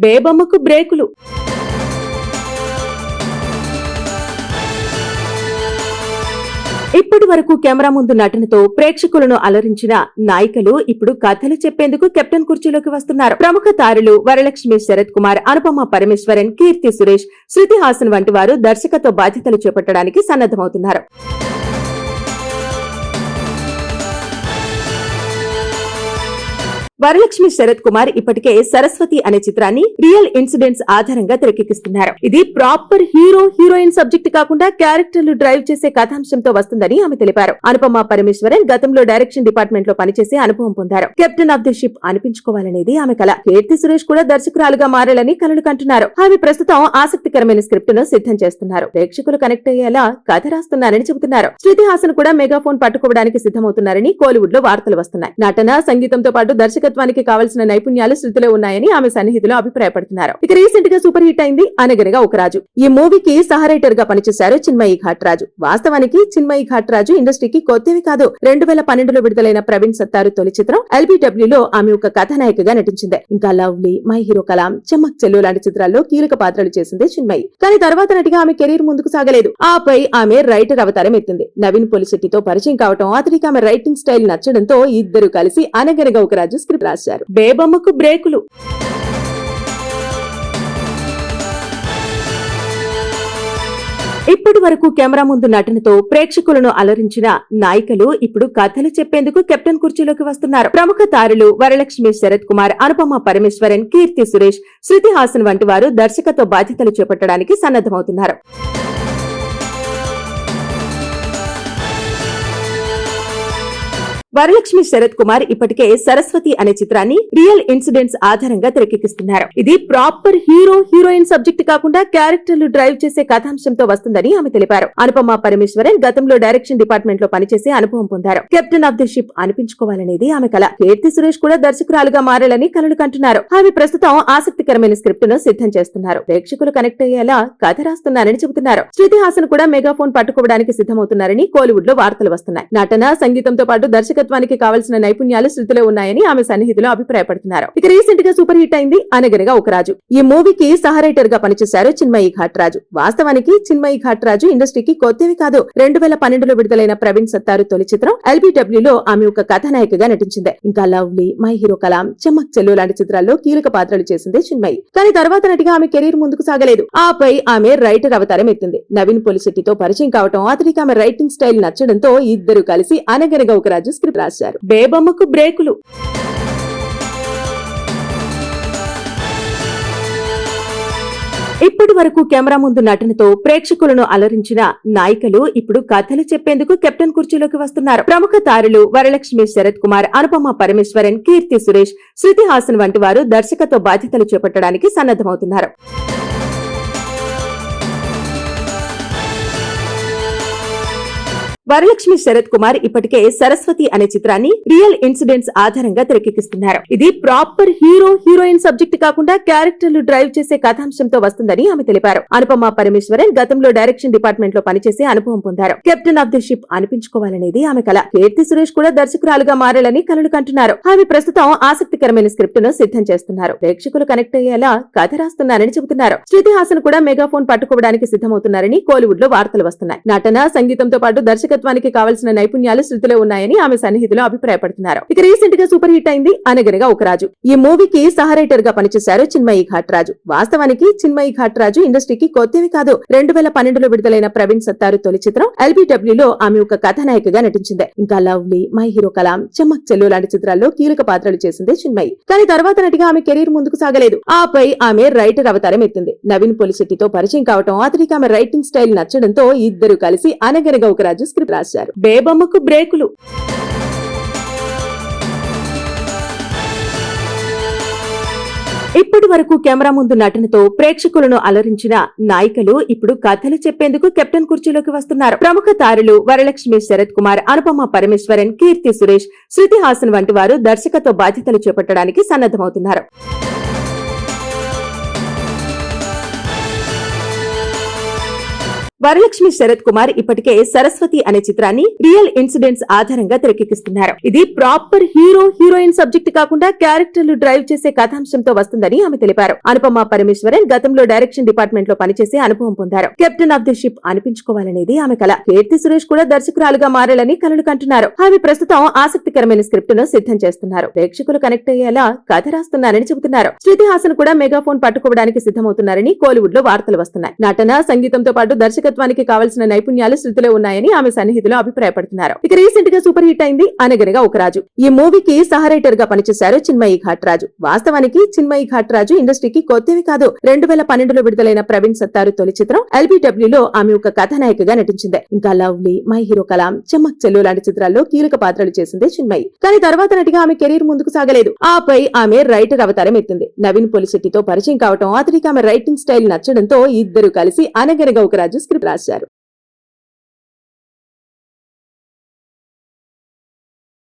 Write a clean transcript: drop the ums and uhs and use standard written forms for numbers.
బేబమ్మకు బ్రేకులు. ఇప్పటి వరకు కెమెరా ముందు నటనతో ప్రేక్షకులను అలరించిన నాయికలు ఇప్పుడు కథలు చెప్పేందుకు కెప్టెన్ కుర్చీలోకి వస్తున్నారు. ప్రముఖ తారులు వరలక్ష్మి శరత్ కుమార్, అనుపమ పరమేశ్వరన్, కీర్తి సురేష్, శృతి హాసన్ వంటి వారు దర్శకత్వ బాధ్యతలు చేపట్టడానికి సన్నద్దమవుతున్నారు. వరలక్ష్మి శరత్ కుమార్ ఇప్పటికే సరస్వతి అనే చిత్రాన్ని రియల్ ఇన్సిడెంట్స్ ఆధారంగా తెరకెక్కిస్తున్నారు. ఇది ప్రాపర్ హీరోయిన్ సబ్జెక్ట్ కాకుండా క్యారెక్టర్లు డ్రైవ్ చేసే కథాంశంతో వస్తుందని ఆమె తెలిపారు. అనుపమ పరమేశ్వరన్ గతంలో డైరెక్షన్ డిపార్ట్మెంట్ లో పనిచేసి అనుభవం పొందారు. కెప్టెన్ ఆఫ్ ది షిప్ అనిపించుకోవాలనేది ఆమె కల. కీర్తి సురేష్ కూడా దర్శకురాలుగా మారాలని కలలు కంటున్నారు. ఆమె ప్రస్తుతం ఆసక్తికరమైన స్క్రిప్ట్ ను సిద్ధం చేస్తున్నారు. ప్రేక్షకులు కనెక్ట్ అయ్యేలా కథ రాస్తున్నారని చెబుతున్నారు. శృతి హాసన్ కూడా మెగాఫోన్ పట్టుకోవడానికి సిద్ధమవుతున్నారని కోలీవుడ్ లో వార్తలు వస్తున్నాయి. నటన, సంగీతంతో పాటు దర్శకత్వానికి కావలసిన నైపుణ్యాలు శృతిలో ఉన్నాయని ఆమె సన్నిహితులు అభిప్రాయపడుతున్నారు. ఇక రీసెంట్ గా సూపర్ హిట్ అయింది అనగనగా ఒక రాజు. ఈ మూవీకి సహ రైటర్ గా పనిచేశారు చిన్మయి ఘాట్రాజు. వాస్తవానికి చిన్మయి ఘాట్రాజు ఇండస్ట్రీకి కొత్తవి కాదు. 2012లో విడుదలైన ప్రవీణ్ సత్తారు తొలి చిత్రం LBW లో ఆమె ఒక కథానాయికగా నటించింది. ఇంకా lovely, my hero Kalam, Chammak చెల్లు లాంటి చిత్రాల్లో కీలక పాత్రలు చేసింది చిన్మయి. కానీ తర్వాత నటిగా ఆమె కెరీర్ ముందుకు సాగలేదు. ఆపై ఆమె రైటర్ అవతారం ఎత్తింది. నవీన్ పొలిశెట్టితో పరిచయం కావటం, అతనికి ఆమె రైటింగ్ స్టైల్ నచ్చడంతో ఇద్దరు కలిసి అనగనగా ఒక రాజు స్క్రిప్ట్ రాశారు. బేబమ్మకు బ్రేకులు. ఇప్పటి వరకు కెమెరా ముందు నటనతో ప్రేక్షకులను అలరించిన నాయికలు ఇప్పుడు కథలు చెప్పేందుకు కెప్టెన్ కుర్చీలోకి వస్తున్నారు. ప్రముఖ తారులు వరలక్ష్మి శరత్ కుమార్, అనుపమ పరమేశ్వరన్, కీర్తి సురేష్, శృతి హాసన్ వంటి వారు దర్శకత్వ బాధ్యతలు చేపట్టడానికి సన్నద్దమవుతున్నారు. వరలక్ష్మి శరత్ కుమార్ ఇప్పటికే సరస్వతి అనే చిత్రాన్ని రియల్ ఇన్సిడెంట్స్ ఆధారంగా తెరకెక్కిస్తున్నారు. ఇది ప్రాపర్ హీరోయిన్ సబ్జెక్ట్ కాకుండా క్యారెక్టర్లు డ్రైవ్ చేసే కథాంశంతో వస్తుందని ఆమె తెలిపారు. అనుపమ పరమేశ్వరన్ గతంలో డైరెక్షన్ డిపార్ట్మెంట్ లో పనిచేసి అనుభవం పొందారు. కెప్టెన్ ఆఫ్ ది షిప్ అనిపించుకోవాలనేది ఆమె కల. కీర్తి సురేష్ కూడా దర్శకురాలుగా మారాలని కలలు కంటున్నారు. ఆమె ప్రస్తుతం ఆసక్తికరమైన స్క్రిప్ట్ ను సిద్ధం చేస్తున్నారు. ప్రేక్షకులు కనెక్ట్ అయ్యేలా కథ రాస్తున్నారని చెబుతున్నారు. శృతి హాసన్ కూడా మెగాఫోన్ పట్టుకోవడానికి సిద్ధమవుతున్నారని కోలీవుడ్ లో వార్తలు వస్తున్నాయి. నటన, సంగీతంతో పాటు దర్శకత్వానికి కావలసిన నైపుణ్యాలు శృతిలో ఉన్నాయని ఆమె సన్నిహితులు అభిప్రాయపడుతున్నారు. ఇక రీసెంట్ గా సూపర్ హిట్ అయింది అనగనగా ఒక రాజు. ఈ మూవీకి సహ రైటర్ గా పనిచేశారు చిన్మయి ఘాట్రాజు. వాస్తవానికి చిన్మయి ఘాట్రాజు ఇండస్ట్రీకి కొత్తవి కాదు. 2012లో విడుదలైన ప్రవీణ్ సత్తారు తొలి చిత్రం LBW లో ఆమె ఒక కథానాయికగా నటించింది. ఇంకా lovely, my hero Kalam, Chammak చెల్లు లాంటి చిత్రాల్లో కీలక పాత్రలు చేసింది చిన్మయి. కానీ తర్వాత నటిగా ఆమె కెరీర్ ముందుకు సాగలేదు. ఆపై ఆమె రైటర్ అవతారం ఎత్తింది. నవీన్ పొలిశెట్టితో పరిచయం కావటం, అతనికి ఆమె రైటింగ్ స్టైల్ నచ్చడంతో ఇద్దరు కలిసి అనగనగా ఒక రాజు స్క్రిప్ట్ రాశారు. బేబమ్మకు బ్రేకులు. ఇప్పటి వరకు కెమెరా ముందు నటనతో ప్రేక్షకులను అలరించిన నాయికలు ఇప్పుడు కథలు చెప్పేందుకు కెప్టెన్ కుర్చీలోకి వస్తున్నారు. ప్రముఖ తారులు వరలక్ష్మి శరత్ కుమార్, అనుపమ పరమేశ్వరన్, కీర్తి సురేష్, శృతి హాసన్ వంటి వారు దర్శకత్వ బాధ్యతలు చేపట్టడానికి సన్నద్దమవుతున్నారు. వరలక్ష్మి శరత్ కుమార్ ఇప్పటికే సరస్వతి అనే చిత్రాన్ని రియల్ ఇన్సిడెంట్స్ ఆధారంగా తెరకెక్కిస్తున్నారు. ఇది ప్రాపర్ హీరోయిన్ సబ్జెక్ట్ కాకుండా క్యారెక్టర్లు డ్రైవ్ చేసే కథాంశంతో వస్తుందని ఆమె తెలిపారు. అనుపమ పరమేశ్వరన్ గతంలో డైరెక్షన్ డిపార్ట్మెంట్ లో పనిచేసి అనుభవం పొందారు. కెప్టెన్ ఆఫ్ ది షిప్ అనిపించుకోవాలనేది ఆమె కల. కీర్తి సురేష్ కూడా దర్శకురాలుగా మారాలని కలలు కంటున్నారు. ఆమె ప్రస్తుతం ఆసక్తికరమైన స్క్రిప్ట్ ను సిద్ధం చేస్తున్నారు. ప్రేక్షకులు కనెక్ట్ అయ్యేలా కథ రాస్తున్నారని చెబుతున్నారు. శృతి హాసన్ కూడా మెగాఫోన్ పట్టుకోవడానికి సిద్ధమవుతున్నారని కోలీవుడ్ లో వార్తలు వస్తున్నాయి. నటన, సంగీతంతో పాటు దర్శకత్వానికి కావలసిన నైపుణ్యాలు శృతిలో ఉన్నాయని ఆమె సన్నిహితులు అభిప్రాయపడుతున్నారు. ఇక రీసెంట్ గా సూపర్ హిట్ అయింది అనగనగా ఒక రాజు. ఈ మూవీకి సహ రైటర్ గా పనిచేశారు చిన్మయి ఘాట్రాజు. వాస్తవానికి చిన్మయి ఘాట్రాజు ఇండస్ట్రీకి కొత్తవి కాదు. 2012లో విడుదలైన ప్రవీణ్ సత్తారు తొలి చిత్రం LBW లో ఆమె ఒక కథానాయికగా నటించింది. ఇంకా lovely, my hero Kalam, Chammak చెల్లు లాంటి చిత్రాల్లో కీలక పాత్రలు చేసింది చిన్మయి. కానీ తర్వాత నటిగా ఆమె కెరీర్ ముందుకు సాగలేదు. ఆపై ఆమె రైటర్ అవతారం ఎత్తింది. నవీన్ పొలిశెట్టితో పరిచయం కావటం, అతనికి ఆమె రైటింగ్ స్టైల్ నచ్చడంతో ఇద్దరు కలిసి అనగనగా ఒక రాజు స్క్రిప్ట్ రాశారు. బేబమ్మకు బ్రేకులు. ఇప్పటి వరకు కెమెరా ముందు నటనతో ప్రేక్షకులను అలరించిన నాయికలు ఇప్పుడు కథలు చెప్పేందుకు కెప్టెన్ కుర్చీలోకి వస్తున్నారు. ప్రముఖ తారులు వరలక్ష్మి శరత్ కుమార్, అనుపమ పరమేశ్వరన్, కీర్తి సురేష్, శృతి హాసన్ వంటి వారు దర్శకత్వ బాధ్యతలు చేపట్టడానికి సన్నద్దమవుతున్నారు. వరలక్ష్మి శరత్ కుమార్ ఇప్పటికే సరస్వతి అనే చిత్రాన్ని రియల్ ఇన్సిడెంట్స్ ఆధారంగా తెరకెక్కిస్తున్నారు. ఇది ప్రాపర్ హీరో హీరోయిన్ సబ్జెక్ట్ కాకుండా క్యారెక్టర్లు డ్రైవ్ చేసే కథాంశంతో వస్తుందని ఆమె తెలిపారు. అనుపమ పరమేశ్వరన్ గతంలో డైరెక్షన్ డిపార్ట్మెంట్ లో పనిచేసి అనుభవం పొందారు. కెప్టెన్ ఆఫ్ ది షిప్ అనిపించుకోవాలనేది ఆమె కల. కీర్తి సురేష్ కూడా దర్శకురాలుగా మారాలని కలలు కంటున్నారు. ఆమె ప్రస్తుతం ఆసక్తికరమైన స్క్రిప్ట్ ను సిద్ధం చేస్తున్నారు. ప్రేక్షకులు కనెక్ట్ అయ్యేలా కథ రాస్తున్నారని చెబుతున్నారు. శృతి హాసన్ కూడా మెగాఫోన్ పట్టుకోవడానికి సిద్ధమవుతున్నారని కోలీవుడ్ లో వార్తలు వస్తున్నాయి. నటన, సంగీతంతో పాటు దర్శకత్వానికి కావాల్సిన నైపుణ్యాలు శృతిలో ఉన్నాయని ఆమె సన్నిహితులు అభిప్రాయపడుతున్నారు. ఇక రీసెంట్ గా సూపర్ హిట్ అయింది అనగనగా ఒక రాజు. ఈ మూవీకి సహ రైటర్ గా పనిచేశారు చిన్మయి ఘాట్రాజు. వాస్తవానికి చిన్మయి ఘాట్రాజు ఇండస్ట్రీకి కొత్తవి కాదు. 2012లో విడుదలైన ప్రవీణ్ సత్తారు తొలి చిత్రం LBW లో ఆమె ఒక కథానాయికగా నటించింది. ఇంకా లవ్లీ, మై హీరో కలాం, చెమ్మక్ చెల్లు లాంటి చిత్రాల్లో కీలక పాత్రలు చేసింది చిన్మయి. కానీ తర్వాత నటిగా ఆమె కెరీర్ ముందుకు సాగలేదు. ఆపై ఆమె రైటర్ అవతారం ఎత్తింది. నవీన్ పొలిశెట్టితో పరిచయం కావటం, అతడికి ఆమె రైటింగ్ స్టైల్ నచ్చడంతో ఇద్దరు కలిసి అనగనగా ఒక రాజు స్క్రిప్ట్ రాశారు.